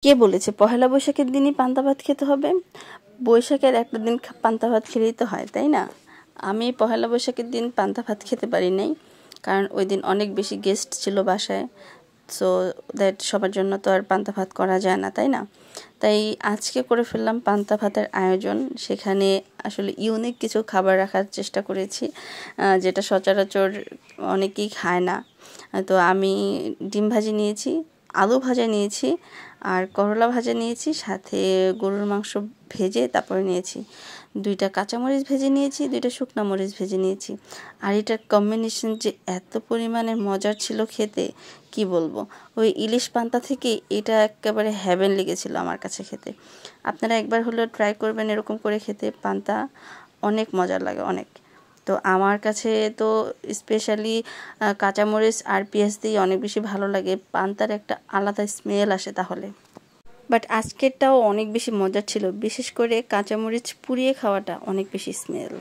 কে বলেছে পহেলা বৈশাখের দিনই পান্তা ভাত খেতে হবে? বৈশাখের একটা দিন পান্তা ভাত খেলেই তো হয়, তাই না? আমি পহেলা বৈশাখের দিন পান্তা ভাত খেতে পারি নাই, কারণ ওই দিন অনেক বেশি গেস্ট ছিল বাসায়। সো দ্যাট সবার জন্য তো আর পান্তা ভাত করা যায় না, তাই না? তাই আজকে করে ফেললাম পান্তা ভাতের আয়োজন। সেখানে আসলে ইউনিক কিছু খাবার রাখার চেষ্টা করেছি, যেটা সচরাচর অনেকেই খায় না। তো আমি ডিম ভাজি নিয়েছি, আলু ভাজা নিয়েছি, আর করলা ভাজা নিয়েছি, সাথে গরুর মাংস ভেজে তারপরে নিয়েছি। 2টা কাঁচামরিচ ভেজে নিয়েছি, 2টা শুকনো মরিচ ভেজে নিয়েছি। আর এটার কম্বিনেশন যে এত পরিমাণে মজার ছিল খেতে, কি বলবো। ওই ইলিশ পান্তা থেকে এটা একেবারে হ্যাভেন লেগেছিল আমার কাছে খেতে। আপনারা একবার হলেও ট্রাই করবেন এরকম করে খেতে। পান্তা অনেক মজার লাগে, অনেক। তো আমার কাছে তো স্পেশালি কাঁচামরিচ আর পেঁয়াজ দিয়ে অনেক বেশি ভালো লাগে। পান্তার একটা আলাদা স্মেল আসে তাহলে। বাট আজকেরটাও অনেক বেশি মজার ছিল, বিশেষ করে কাঁচামরিচ পুড়িয়ে খাওয়াটা অনেক বেশি স্মেল।